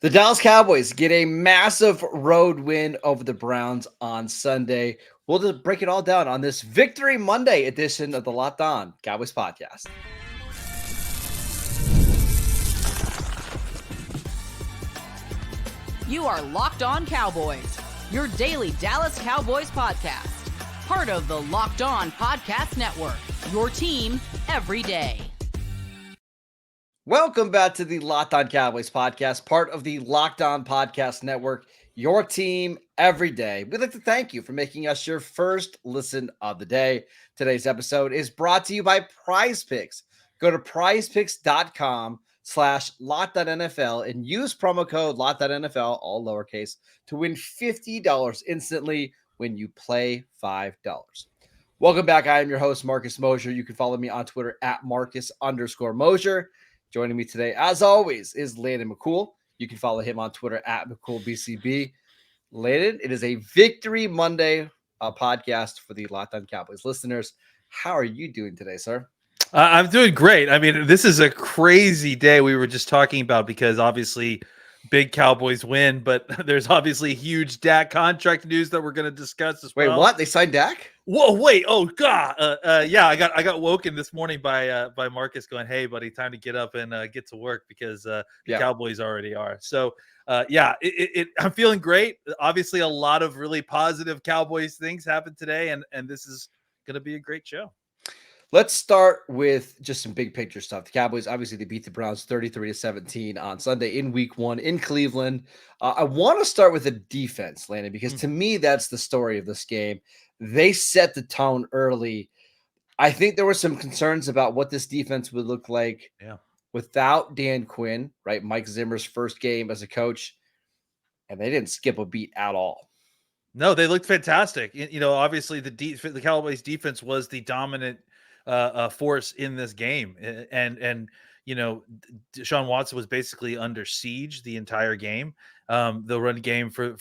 The Dallas Cowboys get a massive road win over the Browns on Sunday. We'll just break it all down on this Victory Monday edition of the Locked On Cowboys podcast. You are Locked On Cowboys, your daily Dallas Cowboys podcast. Part of the Locked On Podcast Network, your team every day. Welcome back to the Locked On Cowboys podcast, part of the Locked On Podcast Network, your team every day. We'd like to thank you for making us your first listen of the day. Today's episode is brought to you by PrizePicks. Go to prizepicks.com/LockedOnNFL and use promo code LockedOnNFL, all lowercase, to win $50 instantly when you play $5. Welcome back. I am your host, Marcus Mosher. You can follow me on Twitter at Marcus_Mosher. Joining me today, as always, is Landon McCool. You can follow him on Twitter at McCoolBCB. Landon, it is a Victory Monday podcast for the Locked On Cowboys listeners. How are you doing today, sir? I'm doing great. I mean, this is a crazy day we were just talking about because obviously big Cowboys win, but there's obviously huge Dak contract news that we're going to discuss as well. Wait, what? They signed Dak? Whoa, wait. Oh God. Yeah, I got woken this morning by Marcus going, "Hey buddy, time to get up and get to work because the Cowboys already are." So I'm feeling great. Obviously a lot of really positive Cowboys things happened today, and this is going to be a great show. Let's start with just some big picture stuff. The Cowboys, obviously, they beat the Browns 33-17 on Sunday in week 1 in Cleveland. I want to start with the defense, Landon, because to me, that's the story of this game. They set the tone early. I think there were some concerns about what this defense would look like without Dan Quinn, right? Mike Zimmer's first game as a coach, and they didn't skip a beat at all. No, they looked fantastic. You know, obviously the Cowboys defense was the dominant force in this game, and you know, Deshaun Watson was basically under siege the entire game. The run game for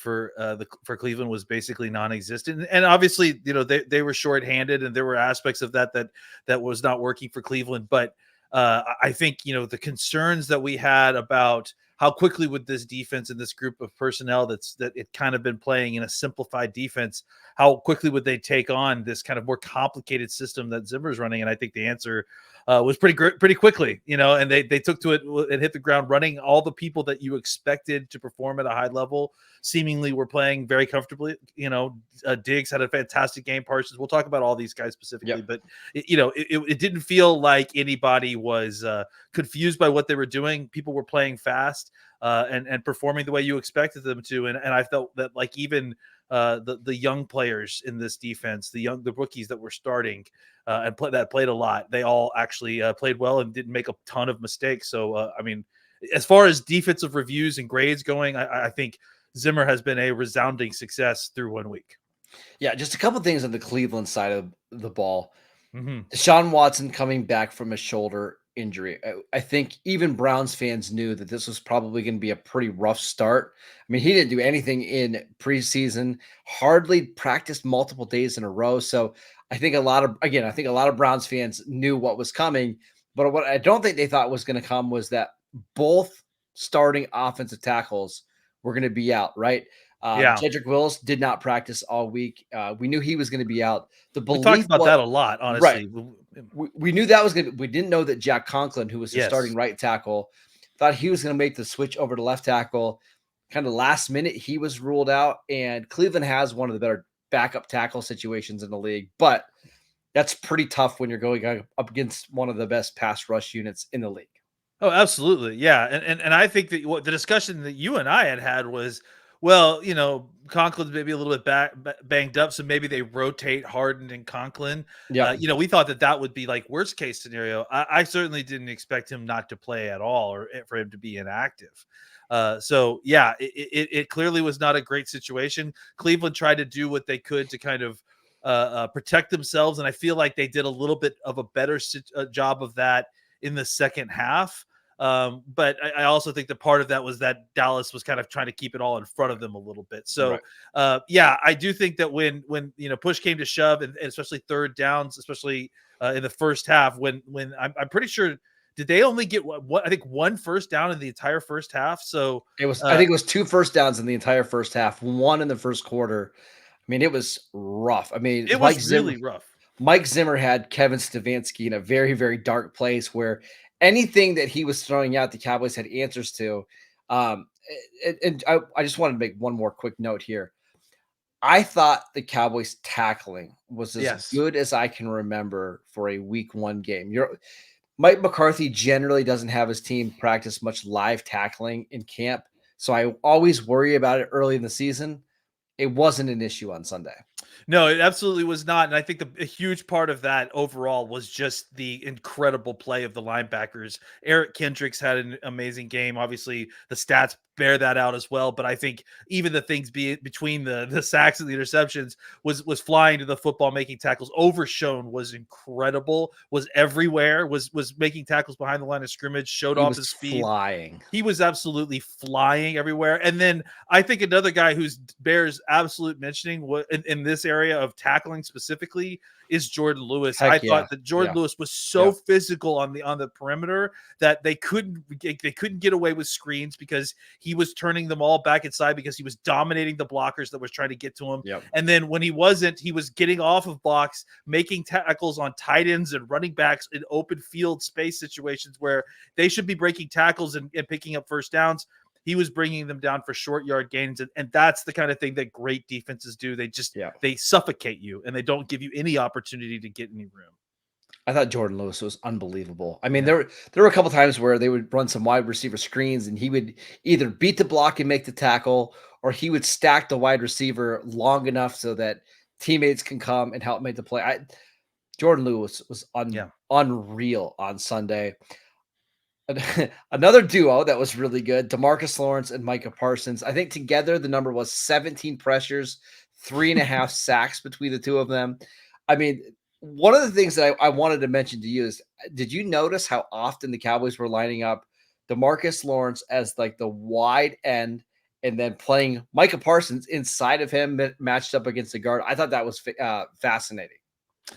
Cleveland was basically non-existent, and obviously, you know, they were shorthanded, and there were aspects of that was not working for Cleveland. But I think, you know, the concerns that we had about how quickly would this defense and this group of personnel that it kind of been playing in a simplified defense, how quickly would they take on this kind of more complicated system that Zimmer's running? And I think the answer was pretty quickly, you know, and they took to it and hit the ground running. All the people that you expected to perform at a high level seemingly were playing very comfortably. You know, Diggs had a fantastic game. Parsons, we'll talk about all these guys specifically, but it didn't feel like anybody was confused by what they were doing. People were playing fast and performing the way you expected them to. And I felt that, like, even the young players in this defense, the rookies that were starting that played a lot, they all actually played well and didn't make a ton of mistakes. So, I mean, as far as defensive reviews and grades going, I think Zimmer has been a resounding success through 1 week. Yeah, just a couple things on the Cleveland side of the ball. Deshaun Watson coming back from a shoulder injury. I think even Browns fans knew that this was probably going to be a pretty rough start. I mean, he didn't do anything in preseason, hardly practiced multiple days in a row. So I think a lot of Browns fans knew what was coming. But what I don't think they thought was going to come was that both starting offensive tackles were going to be out, right? Jedrick Wills did not practice all week. We knew he was going to be out. We talked about that a lot, honestly. Right. We knew that was going to. We didn't know that Jack Conklin, who was the starting right tackle, thought he was going to make the switch over to left tackle. Kind of last minute, he was ruled out. And Cleveland has one of the better backup tackle situations in the league, but that's pretty tough when you're going up against one of the best pass rush units in the league. Oh, absolutely, yeah. And I think that what the discussion that you and I had was, well, you know, Conklin's maybe a little bit banged up, so maybe they rotate Harden and Conklin. Yeah, you know, we thought that would be like worst case scenario. I certainly didn't expect him not to play at all, or for him to be inactive. So yeah, it clearly was not a great situation. Cleveland tried to do what they could to kind of protect themselves, and I feel like they did a little bit of a better job of that in the second half. But I also think that part of that was that Dallas was kind of trying to keep it all in front of them a little bit. So, yeah, I do think that when you know, push came to shove, and especially third downs, especially in the first half, when I'm pretty sure did they only get what I think one first down in the entire first half? So it was, I think it was 2 first downs in the entire first half, 1 in the first quarter. I mean, it was rough. I mean, it was really rough. Mike Zimmer had Kevin Stefanski in a very, very dark place where anything that he was throwing out, the Cowboys had answers to. And I just wanted to make one more quick note here. I thought the Cowboys tackling was as good as I can remember for a week 1 game. Mike McCarthy generally doesn't have his team practice much live tackling in camp, so I always worry about it early in the season. It wasn't an issue on Sunday. No, it absolutely was not. And I think a huge part of that overall was just the incredible play of the linebackers. Eric Kendricks had an amazing game. Obviously, the stats bear that out as well. But I think even the things between the sacks and the interceptions was flying to the football, making tackles. Overshone was incredible, was everywhere, was making tackles behind the line of scrimmage, showed off his speed. Flying. He was absolutely flying everywhere. And then I think another guy who's bears absolute mentioning in this area of tackling specifically is Jordan Lewis. Thought that Jordan Lewis was so physical on the perimeter that they couldn't get away with screens because he was turning them all back inside because he was dominating the blockers that was trying to get to him. And then when he wasn't, he was getting off of blocks, making tackles on tight ends and running backs in open field space situations where they should be breaking tackles and picking up first downs. He was bringing them down for short yard gains. And that's the kind of thing that great defenses do. They just, they suffocate you and they don't give you any opportunity to get any room. I thought Jordan Lewis was unbelievable. I mean, there were a couple times where they would run some wide receiver screens and he would either beat the block and make the tackle, or he would stack the wide receiver long enough so that teammates can come and help make the play. Jordan Lewis was unreal on Sunday. Another duo that was really good, DeMarcus Lawrence and Micah Parsons. I think together the number was 17 pressures, 3.5 sacks between the two of them. I mean, one of the things that I wanted to mention to you is, did you notice how often the Cowboys were lining up DeMarcus Lawrence as like the wide end and then playing Micah Parsons inside of him matched up against the guard? I thought that was fascinating.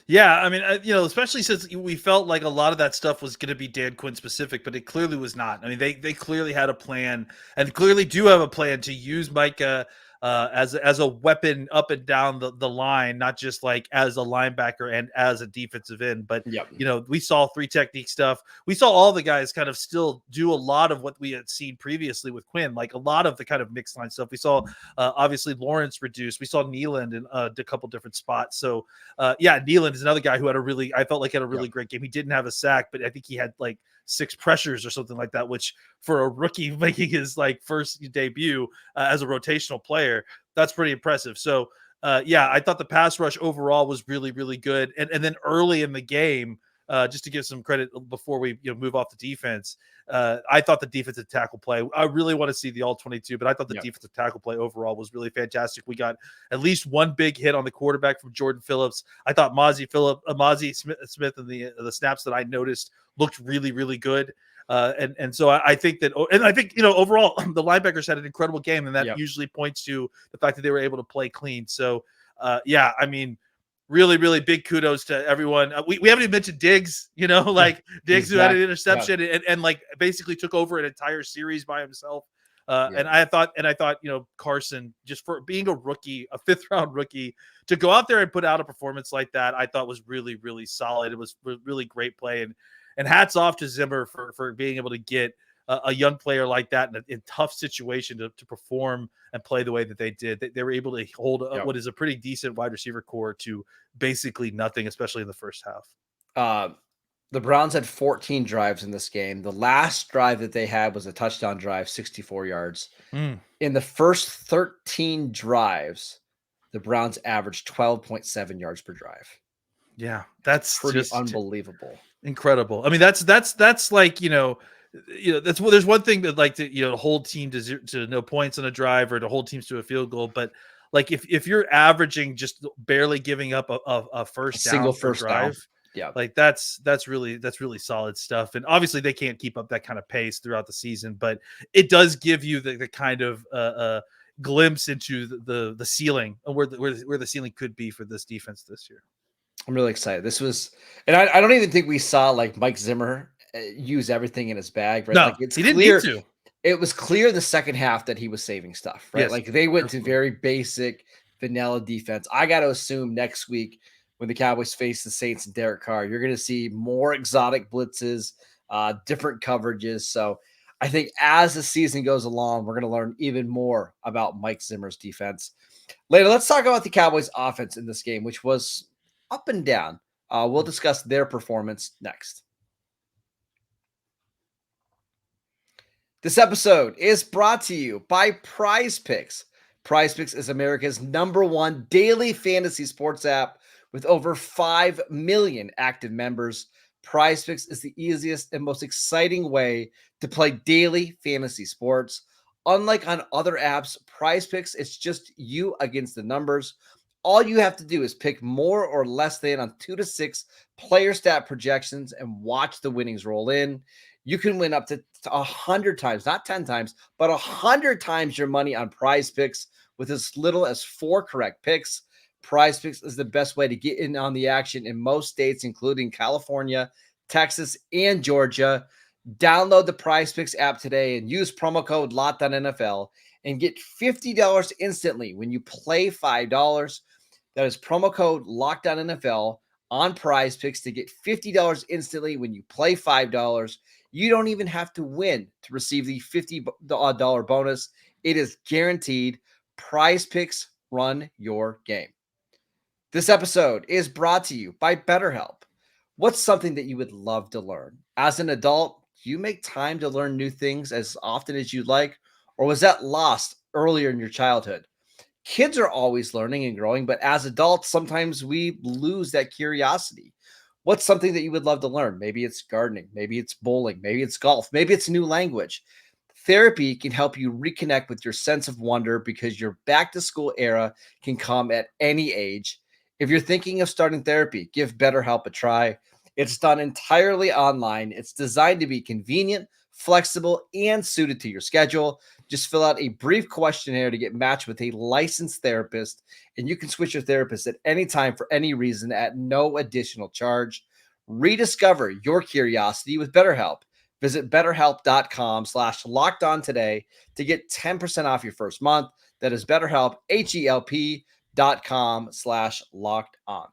Yeah, I mean, especially since we felt like a lot of that stuff was going to be Dan Quinn specific, but it clearly was not. I mean, they clearly had a plan and clearly do have a plan to use Micah as a weapon up and down the line, not just like as a linebacker and as a defensive end. But, we saw 3 technique stuff. We saw all the guys kind of still do a lot of what we had seen previously with Quinn, like a lot of the kind of mixed line stuff. We saw, obviously, Lawrence reduced. We saw Nealand in a couple different spots. So, Nealand is another guy who had I felt like had a really great game. He didn't have a sack, but I think he had like 6 pressures or something like that, which for a rookie making his like first debut as a rotational player, that's pretty impressive. So I thought the pass rush overall was really, really good. And then early in the game, just to give some credit before we move off the defense, I thought the defensive tackle play, I really want to see the all 22, but I thought the defensive tackle play overall was really fantastic. We got at least one big hit on the quarterback from Jordan Phillips. I thought Mozzie Smith and the snaps that I noticed looked really, really good. And so I think that, and I think, overall the linebackers had an incredible game, and that usually points to the fact that they were able to play clean. So I mean, really, really big kudos to everyone. We haven't even mentioned Diggs, Diggs who had an interception and like basically took over an entire series by himself. And I thought, Carson, just for being a rookie, a 5th round rookie, to go out there and put out a performance like that, I thought was really, really solid. It was really great play. And hats off to Zimmer for being able to get a young player like that in a tough situation to perform and play the way that they did. They were able to hold what is a pretty decent wide receiver core to basically nothing, especially in the first half. The Browns had 14 drives in this game. The last drive that they had was a touchdown drive, 64 yards. In the first 13 drives, the Browns averaged 12.7 yards per drive. Yeah, that's pretty just unbelievable. Incredible. I mean, that's like, there's one thing that like to hold team to no points on a drive or to hold teams to a field goal, but like if you're averaging just barely giving up a first down single first drive, like that's really solid stuff. And obviously they can't keep up that kind of pace throughout the season, but it does give you the kind of glimpse into the ceiling and where the ceiling could be for this defense this year. I'm really excited. This was, and I don't even think we saw like Mike Zimmer use everything in his bag, right? No, Like it's he didn't need clear. to. It was clear the second half that he was saving stuff, right? Yes, Like they went to absolutely. very basic vanilla defense. I got to assume next week when the Cowboys face the Saints and Derek Carr, you're going to see more exotic blitzes, different coverages. So I think as the season goes along, we're going to learn even more about Mike Zimmer's defense. Later, let's talk about the Cowboys offense in this game, which was up and down. We'll discuss their performance next. This episode is brought to you by PrizePicks. PrizePicks is America's #1 daily fantasy sports app with over 5 million active members. PrizePicks is the easiest and most exciting way to play daily fantasy sports. Unlike on other apps, PrizePicks, it's just you against the numbers. All you have to do is pick more or less than on 2 to 6 player stat projections and watch the winnings roll in. You can win up to 100 times, not 10 times, but 100 times your money on PrizePicks with as little as 4 correct picks. PrizePicks is the best way to get in on the action in most states, including California, Texas, and Georgia. Download the PrizePicks app today and use promo code LOCKEDONNFL and get $50 instantly when you play $5. That is promo code LOCKEDONNFL on PrizePicks to get $50 instantly when you play $5. You don't even have to win to receive the $50 bonus. It is guaranteed. PrizePicks, run your game. This episode is brought to you by BetterHelp. What's something that you would love to learn? As an adult, do you make time to learn new things as often as you'd like? Or was that lost earlier in your childhood? Kids are always learning and growing, but as adults, sometimes we lose that curiosity. What's something that you would love to learn? Maybe it's gardening, maybe it's bowling, maybe it's golf, maybe it's a new language. Therapy can help you reconnect with your sense of wonder because your back to school era can come at any age. If you're thinking of starting therapy, give BetterHelp a try. It's done entirely online. It's designed to be convenient, flexible, and suited to your schedule. Just fill out a brief questionnaire to get matched with a licensed therapist, and you can switch your therapist at any time for any reason at no additional charge. Rediscover your curiosity with BetterHelp. Visit BetterHelp.com/lockedon today to get 10% off your first month. That is BetterHelp, HELP.com/lockedon.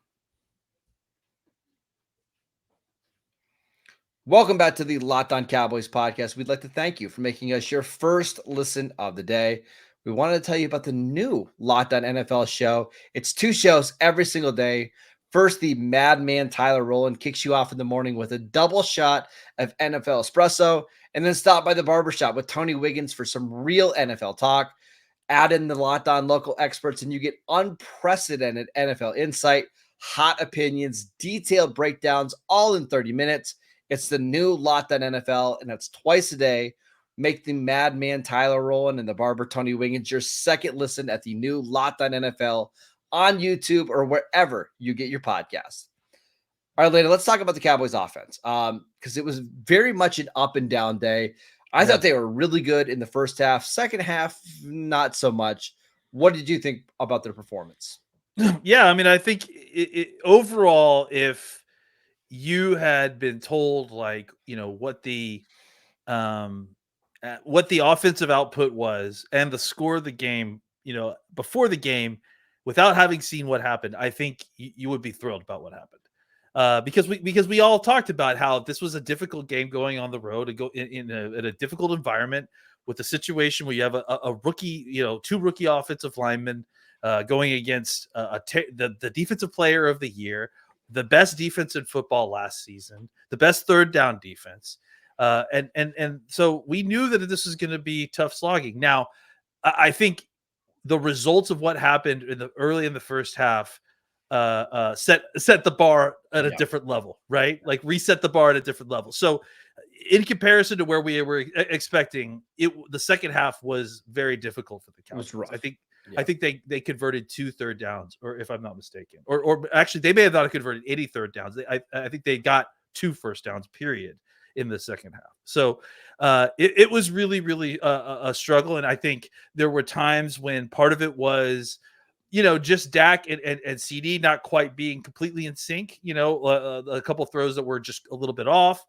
Welcome back to the Locked On Cowboys podcast. We'd like to thank you for making us your first listen of the day. We wanted to tell you about the new Locked On NFL show. It's 2 shows every single day. First, the madman Tyler Rowland kicks you off in the morning with a double shot of NFL espresso, and then stop by the barbershop with Tony Wiggins for some real NFL talk. Add in the Locked On local experts, and you get unprecedented NFL insight, hot opinions, detailed breakdowns, all in 30 minutes. It's the new Locked On NFL, and that's twice a day. Make the madman Tyler Rowland and the barber Tony Wiggins your second listen at the new Locked On NFL on YouTube or wherever you get your podcasts. All right, later, let's talk about the Cowboys offense because it was very much an up and down day. I thought they were really good in the first half. Second half, not so much. What did you think about their performance? Yeah, I mean, I think overall, if you had been told, like, what the offensive output was and the score of the game, before the game, without having seen what happened, I think you would be thrilled about what happened. Because we all talked about how this was a difficult game going on the road and go in a difficult environment with a situation where you have a rookie, 2 rookie offensive linemen going against the defensive player of the year, the best defense in football last season, the best third down defense. And so we knew that this was going to be tough slogging. Now, I think the results of what happened early in the first half set the bar at a different level, right? Like reset the bar at a different level. So in comparison to where we were expecting, the second half was very difficult for the Cowboys. I think they converted 2 third downs, or if I'm not mistaken, or actually they may have not converted any third downs. I think they got 2 first downs, period, in the second half. So it was really, really a struggle. And I think there were times when part of it was, just Dak and CD not quite being completely in sync, a couple throws that were just a little bit off.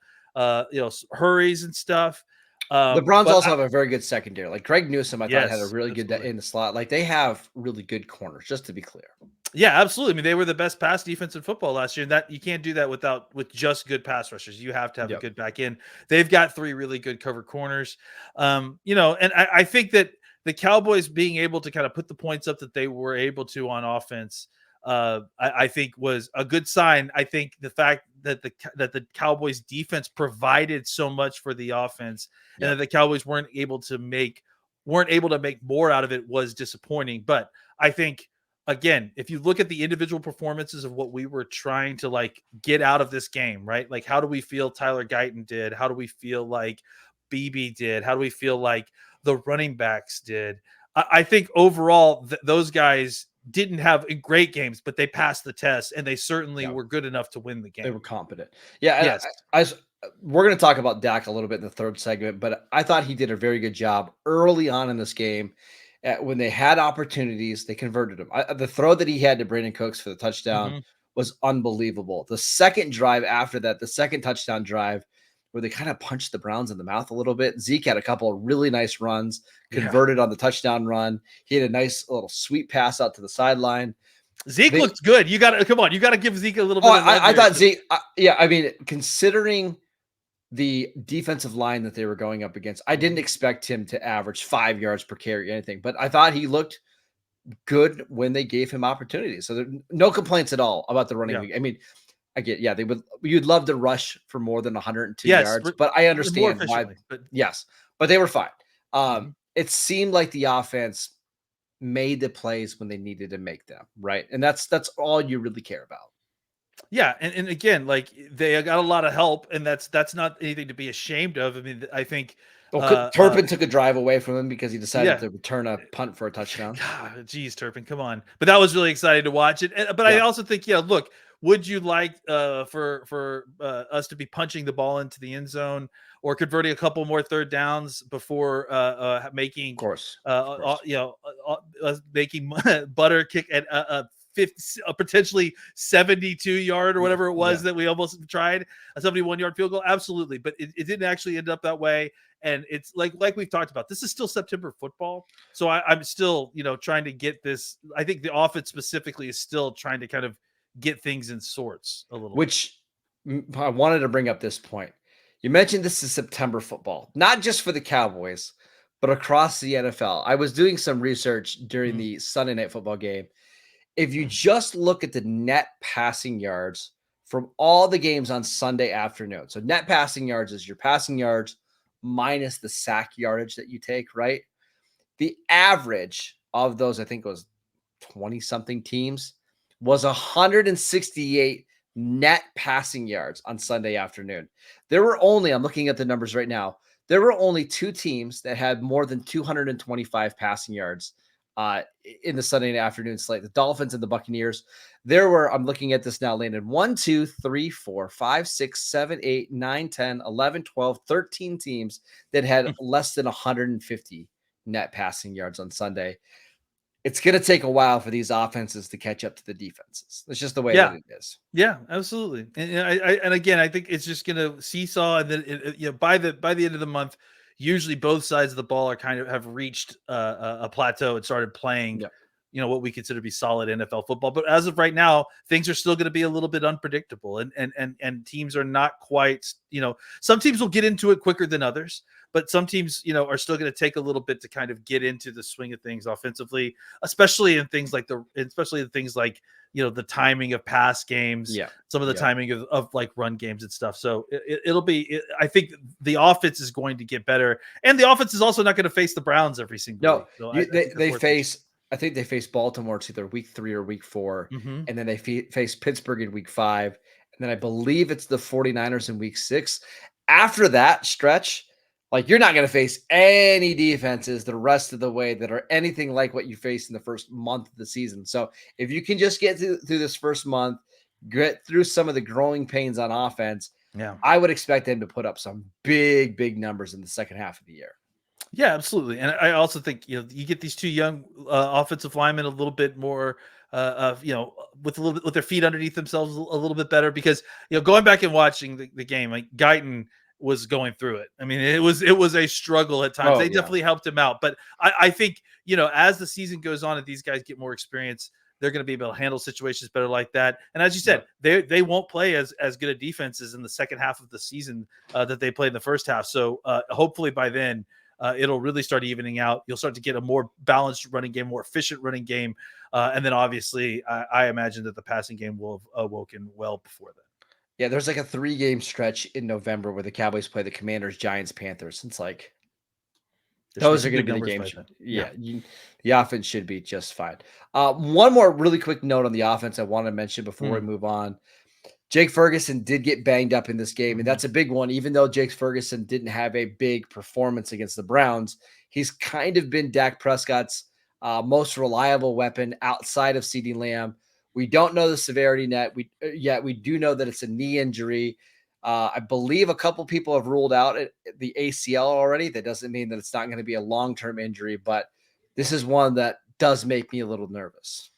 hurries and stuff. The Browns also have a very good secondary. Like Greg Newsome, I thought had a really good in the slot. Like they have really good corners, just to be clear. Yeah, absolutely. I mean, they were the best pass defense in football last year, and that you can't do that with just good pass rushers. You have to have a good back end. They've got 3 really good cover corners. And I think that the Cowboys being able to kind of put the points up that they were able to on offense, I think was a good sign. I think the fact that the Cowboys defense provided so much for the offense, and that the Cowboys weren't able to make more out of it was disappointing. But I think, again, if you look at the individual performances of what we were trying to like get out of this game, right? Like, how do we feel Tyler Guyton did? How do we feel like BB did? How do we feel like the running backs did? I think overall those guys didn't have great games, but they passed the test, and they certainly were good enough to win the game. They were competent. Yeah. Yes. We're going to talk about Dak a little bit in the third segment, but I thought he did a very good job early on in this game. When they had opportunities, they converted them. The throw that he had to Brandon Cooks for the touchdown was unbelievable. The second drive after that, the second touchdown drive, where they kind of punched the Browns in the mouth a little bit. Zeke had a couple of really nice runs, converted on the touchdown run. He had a nice little sweet pass out to the sideline. Zeke looked good. You got to give Zeke a little bit. I thought Zeke. I mean, considering the defensive line that they were going up against, I didn't expect him to average 5 yards per carry or anything, but I thought he looked good when they gave him opportunities. So there no complaints at all about the running league. I mean, I get, you'd love to rush for more than 102 yards, but I understand why. But they were fine. It seemed like the offense made the plays when they needed to make them, right? And that's all you really care about. Yeah, and again, like they got a lot of help, and that's not anything to be ashamed of. I mean, I think Turpin took a drive away from him because he decided to return a punt for a touchdown. God, geez, Turpin, come on! But that was really exciting to watch it. But I also think, look, would you like for us to be punching the ball into the end zone or converting a couple more third downs before making, making Butter kick at a potentially 72-yard or whatever it was that we almost tried, a 71-yard field goal? Absolutely. But it didn't actually end up that way. And it's like we've talked about, this is still September football. So I'm still, trying to get this. I think the offense specifically is still trying to kind of get things in sorts a little bit. I wanted to bring up this point. You mentioned this is September football, not just for the Cowboys, but across the NFL. I was doing some research during the Sunday Night Football game. If you just look at the net passing yards from all the games on Sunday afternoon, so net passing yards is your passing yards minus the sack yardage that you take, right? The average of those, I think it was 20-something teams, was 168 net passing yards on Sunday afternoon. There were only, I'm looking at the numbers right now, there were only 2 teams that had more than 225 passing yards in the Sunday afternoon slate, the Dolphins and the Buccaneers. There were, I'm looking at this now, Landon, 1, 2, 3, 4, 5, 6, 7, 8, 9, 10, 11, 12, 13 teams that had less than 150 net passing yards on Sunday. It's going to take a while for these offenses to catch up to the defenses. It's just the way that it is. Yeah, absolutely. And again, I think it's just going to seesaw, and then by the end of the month, usually both sides of the ball are kind of have reached a plateau and started playing, what we consider to be solid NFL football. But as of right now, things are still going to be a little bit unpredictable, and teams are not quite, some teams will get into it quicker than others, but some teams, are still going to take a little bit to kind of get into the swing of things offensively, especially in things like the timing of pass games, some of the timing of like run games and stuff. So it'll be, I think the offense is going to get better, and the offense is also not going to face the Browns every single week. So I think they face Baltimore. It's either week 3 or week 4, and then they face Pittsburgh in week 5. And then I believe it's the 49ers in week 6. After that stretch, like, you're not going to face any defenses the rest of the way that are anything like what you face in the first month of the season. So if you can just get through this first month, get through some of the growing pains on offense, I would expect them to put up some big, big numbers in the second half of the year. Yeah, absolutely. And I also think, you get these 2 young offensive linemen a little bit more, with their feet underneath themselves a little bit better, because, going back and watching the game, like Guyton, was going through it. I mean, it was a struggle at times. They definitely helped him out, but I think, you know, as the season goes on and these guys get more experience, they're going to be able to handle situations better like that. And as you said, they won't play as good a defenses in the second half of the season that they played in the first half. So hopefully by then it'll really start evening out. You'll start to get a more balanced running game, more efficient running game. And then obviously I imagine that the passing game will have awoken well before that. Yeah, there's like a 3-game stretch in November where the Cowboys play the Commanders, Giants, Panthers. It's like those are going to be the games. The offense should be just fine. One more really quick note on the offense I want to mention before we move on. Jake Ferguson did get banged up in this game, and that's a big one. Even though Jake Ferguson didn't have a big performance against the Browns, he's kind of been Dak Prescott's most reliable weapon outside of CeeDee Lamb. We don't know the severity yet. We do know that it's a knee injury. I believe a couple people have ruled out the ACL already. That doesn't mean that it's not going to be a long-term injury, but this is one that does make me a little nervous.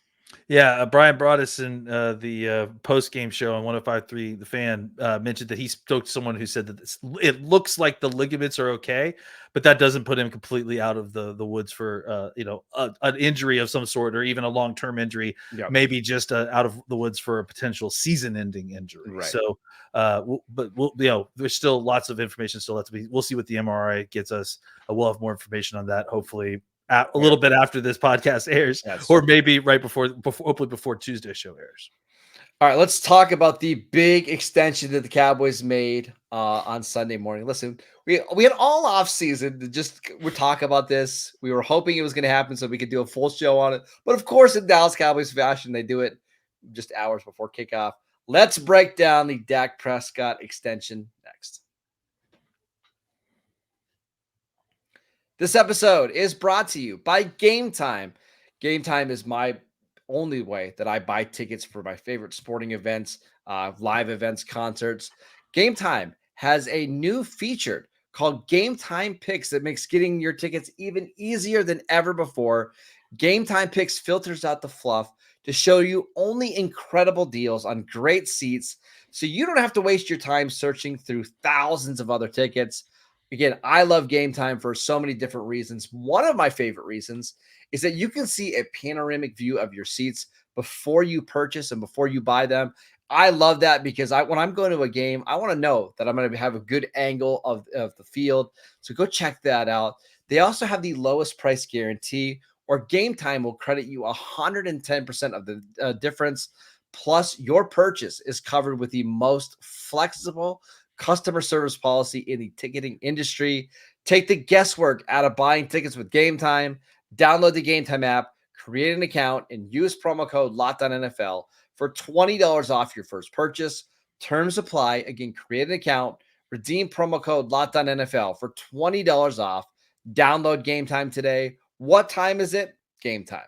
Yeah, Brian Broaddus in the post-game show on 105.3 The Fan mentioned that he spoke to someone who said that it looks like the ligaments are okay, but that doesn't put him completely out of the woods for an injury of some sort, or even a long-term injury, maybe just out of the woods for a potential season-ending injury. Right. So, there's still lots of information still left to be. We'll see what the MRI gets us. We'll have more information on that hopefully a little bit after this podcast airs, or maybe right hopefully before Tuesday's show airs. All right, let's talk about the big extension that the Cowboys made on Sunday morning. Listen, we had all off season to just talk about this. We were hoping it was going to happen so we could do a full show on it. But of course, in Dallas Cowboys fashion, they do it just hours before kickoff. Let's break down the Dak Prescott extension next. This episode is brought to you by Gametime. Gametime is my only way that I buy tickets for my favorite sporting events, live events, concerts. Gametime has a new feature called Gametime Picks that makes getting your tickets even easier than ever before. Gametime Picks filters out the fluff to show you only incredible deals on great seats, so you don't have to waste your time searching through thousands of other tickets. Again, I love Gametime for so many different reasons. One of my favorite reasons is that you can see a panoramic view of your seats before you purchase and before you buy them. I love that because when I'm going to a game, I want to know that I'm going to have a good angle of the field. So go check that out. They also have the lowest price guarantee, or Gametime will credit you 110% of the difference. Plus, your purchase is covered with the most flexible customer service policy in the ticketing industry. Take the guesswork out of buying tickets with Gametime. Download the Gametime app, create an account, and use promo code LOCKEDONNFL for $20 off your first purchase. Terms apply. Again, create an account, redeem promo code LOCKEDONNFL for $20 off. Download Gametime today. What time is it? Gametime.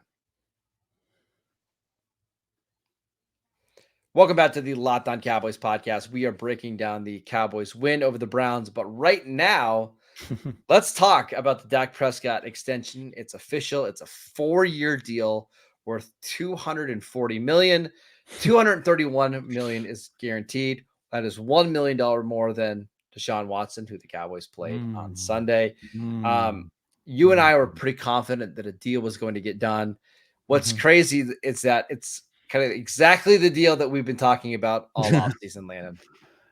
Welcome back to the Locked On Cowboys podcast. We are breaking down the Cowboys win over the Browns, but right now, let's talk about the Dak Prescott extension. It's official. It's a 4-year deal worth $240 million. $231 million is guaranteed. That is $1 million more than Deshaun Watson, who the Cowboys played on Sunday. You and I were pretty confident that a deal was going to get done. What's crazy is that it's kind of exactly the deal that we've been talking about all offseason, Landon.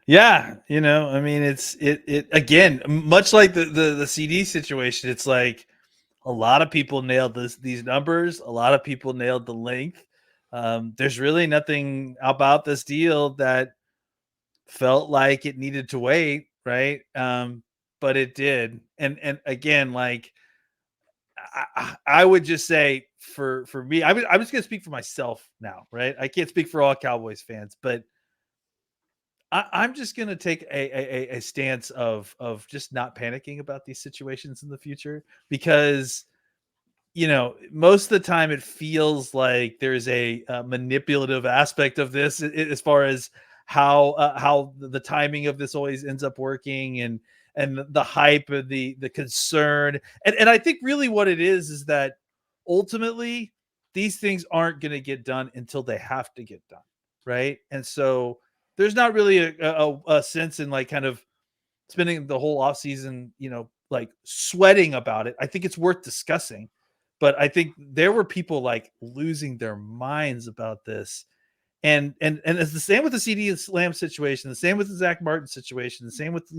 Yeah, I mean, it again, much like the CD situation. It's like a lot of people nailed these numbers. A lot of people nailed the length. There's really nothing about this deal that felt like it needed to wait, right? But it did, and again, like I would just say for me, I'm just gonna speak for myself now, right? I can't speak for all Cowboys fans, but I'm just going to take a stance of just not panicking about these situations in the future, because, most of the time it feels like there's a manipulative aspect of this as far as how the timing of this always ends up working, and the hype and the concern. And I think really what it is that ultimately these things aren't going to get done until they have to get done. Right. And so there's not really a sense in like kind of spending the whole offseason, like sweating about it. I think it's worth discussing. But I think there were people like losing their minds about this. And it's the same with the CD Lamb situation, the same with the Zach Martin situation, the same with,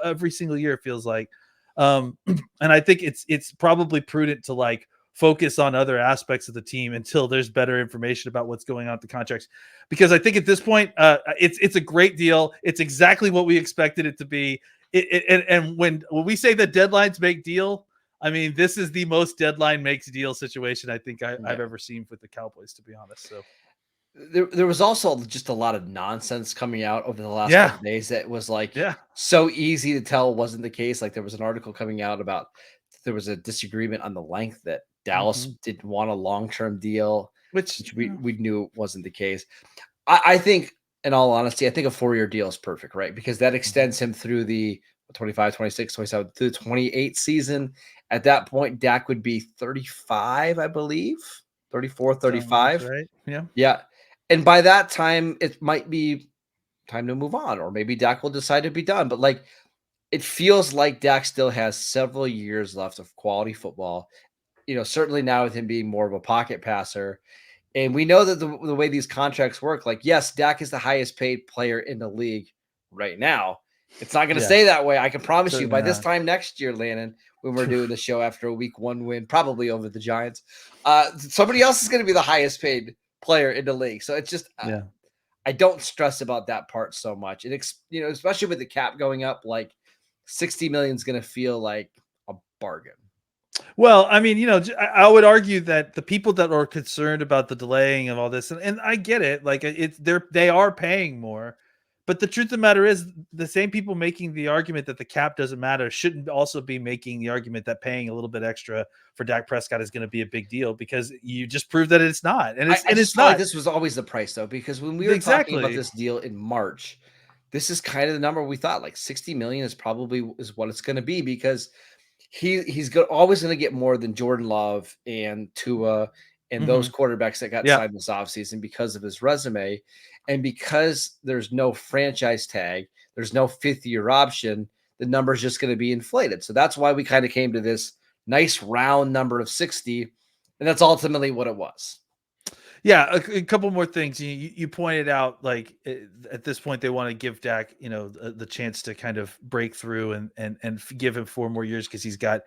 every single year it feels like. And I think it's probably prudent to like focus on other aspects of the team until there's better information about what's going on with the contracts. Because I think at this point, it's a great deal. It's exactly what we expected it to be. And when we say that deadlines make deal, I mean, this is the most deadline makes deal situation I think I've ever seen with the Cowboys, to be honest. So there was also just a lot of nonsense coming out over the last couple of days that was like so easy to tell wasn't the case. Like there was an article coming out about there was a disagreement on the length that Dallas didn't want a long-term deal, which we knew wasn't the case. I think, in all honesty, I think a 4-year deal is perfect, right? Because that extends him through the 25, 26, 27, through the 28 season. At that point, Dak would be 35, I believe, 34, 35. Right? Yeah. Yeah. And by that time, it might be time to move on, or maybe Dak will decide to be done. But like, it feels like Dak still has several years left of quality football. Certainly now with him being more of a pocket passer. And we know that the way these contracts work, like, yes, Dak is the highest paid player in the league right now. It's not going to stay that way. I can promise you by this time next year, Landon, when we're doing the show after a week 1 win, probably over the Giants, somebody else is going to be the highest paid player in the league. So it's just, I don't stress about that part so much. And, especially with the cap going up, like $60 million is going to feel like a bargain. Well, I mean, I would argue that the people that are concerned about the delaying of all this, and I get it, like they are paying more, but the truth of the matter is the same people making the argument that the cap doesn't matter shouldn't also be making the argument that paying a little bit extra for Dak Prescott is going to be a big deal, because you just proved that it's not. And it's not. Like this was always the price though, because when we were talking about this deal in March, this is kind of the number we thought, like 60 million is what it's going to be, because he's always going to get more than Jordan Love and Tua and those quarterbacks that got signed this offseason because of his resume. And because there's no franchise tag, there's no 5th-year option, the number is just going to be inflated. So that's why we kind of came to this nice round number of 60. And that's ultimately what it was. Yeah, a couple more things. You pointed out, like, at this point they want to give Dak, the chance to kind of break through and give him 4 more years, because he's got,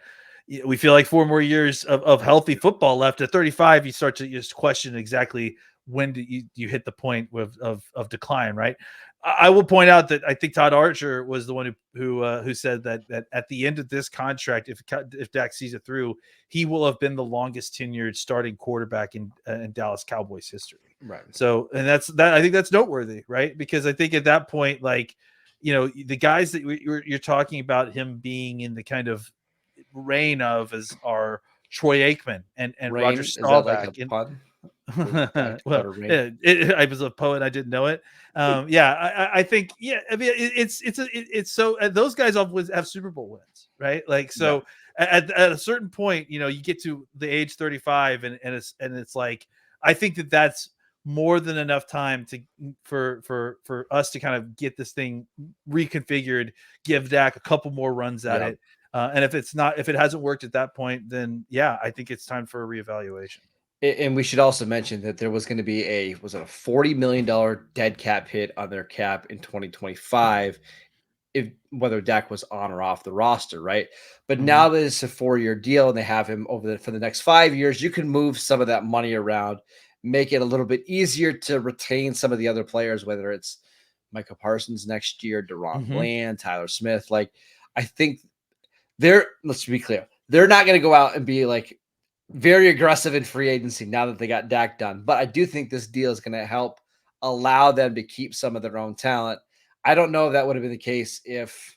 we feel like 4 more years of healthy football left. At 35, you start to just question exactly when do you hit the point of decline, right? I will point out that I think Todd Archer was the one who said that at the end of this contract, if Dak sees it through, he will have been the longest tenured starting quarterback in Dallas Cowboys history. Right. So, and I think that's noteworthy, right? Because I think at that point, like, the guys that you're talking about him being in the kind of reign of are Troy Aikman and Roger Staubach. Is that like a pun? Well, I was a poet. I didn't know it. I think, I mean, it's so those guys always have Super Bowl wins, right? Like, so at a certain point, you get to the age 35 and it's like, I think that's more than enough time for us to kind of get this thing reconfigured, give Dak a couple more runs at it. And if it hasn't worked at that point, then I think it's time for a reevaluation. And we should also mention that there was going to be a $40 million dead cap hit on their cap in 2025, whether Dak was on or off the roster, right? But now that it's a 4-year deal and they have him for the next 5 years, you can move some of that money around, make it a little bit easier to retain some of the other players, whether it's Micah Parsons next year, Deron Bland, Tyler Smith. Like, I think let's be clear, they're not going to go out and be like very aggressive in free agency now that they got Dak done. But I do think this deal is going to help allow them to keep some of their own talent. I don't know if that would have been the case if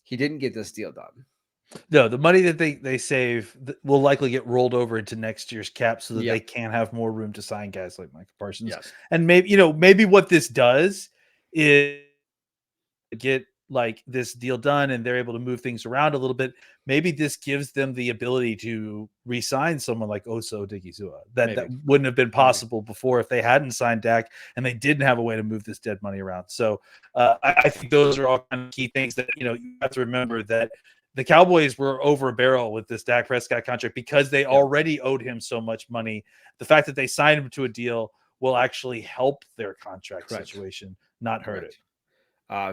he didn't get this deal done. No, the money that they save will likely get rolled over into next year's cap so that they can have more room to sign guys like Micah Parsons. Yes. And maybe what this does is get like this deal done and they're able to move things around a little bit, maybe this gives them the ability to re-sign someone like Oso Digizua that wouldn't have been possible before if they hadn't signed Dak and they didn't have a way to move this dead money around. So I think those are all kind of key things that, you have to remember, that the Cowboys were over a barrel with this Dak Prescott contract because they already owed him so much money. The fact that they signed him to a deal will actually help their contract situation, not hurt it.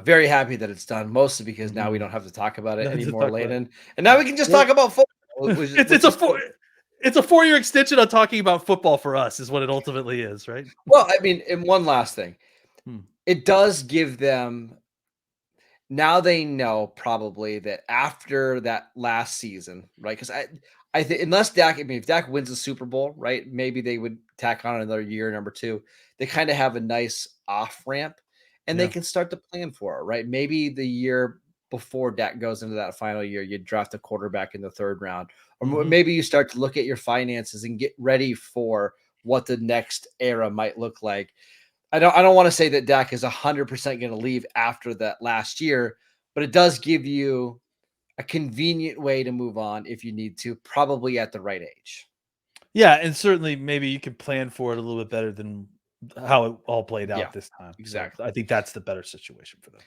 Very happy that it's done, mostly because now we don't have to talk about it anymore, Layden. And now we can just talk about football. It's a 4-year extension on talking about football for us, is what it ultimately is, right? Well, I mean, and one last thing. It does give them, now they know probably that after that last season, right? Because I think unless Dak, if Dak wins the Super Bowl, right, maybe they would tack on another year, number 2. They kind of have a nice off ramp. And they can start to plan for it, right? Maybe the year before Dak goes into that final year, you draft a quarterback in the 3rd round. Or maybe you start to look at your finances and get ready for what the next era might look like. I don't want to say that Dak is 100% going to leave after that last year, but it does give you a convenient way to move on if you need to, probably at the right age. Yeah, and certainly maybe you can plan for it a little bit better than how it all played out this time. Exactly. So I think that's the better situation for them.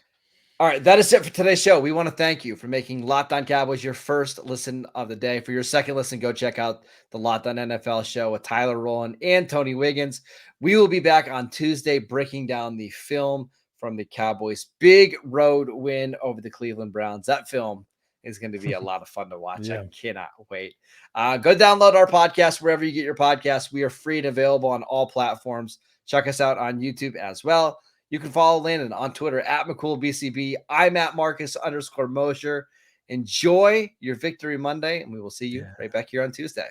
All right, that is it for today's show. We want to thank you for making Locked On Cowboys your first listen of the day. For your second listen, go check out the Locked On NFL show with Tyler Rowland and Tony Wiggins. We will be back on Tuesday breaking down the film from the Cowboys' big road win over the Cleveland Browns. That film is going to be a lot of fun to watch. I cannot wait. Go download our podcast wherever you get your podcasts. We are free and available on all platforms. Check us out on YouTube as well. You can follow Landon on Twitter at McCoolBCB. I'm at Marcus_Mosher. Enjoy your Victory Monday, and we will see you right back here on Tuesday.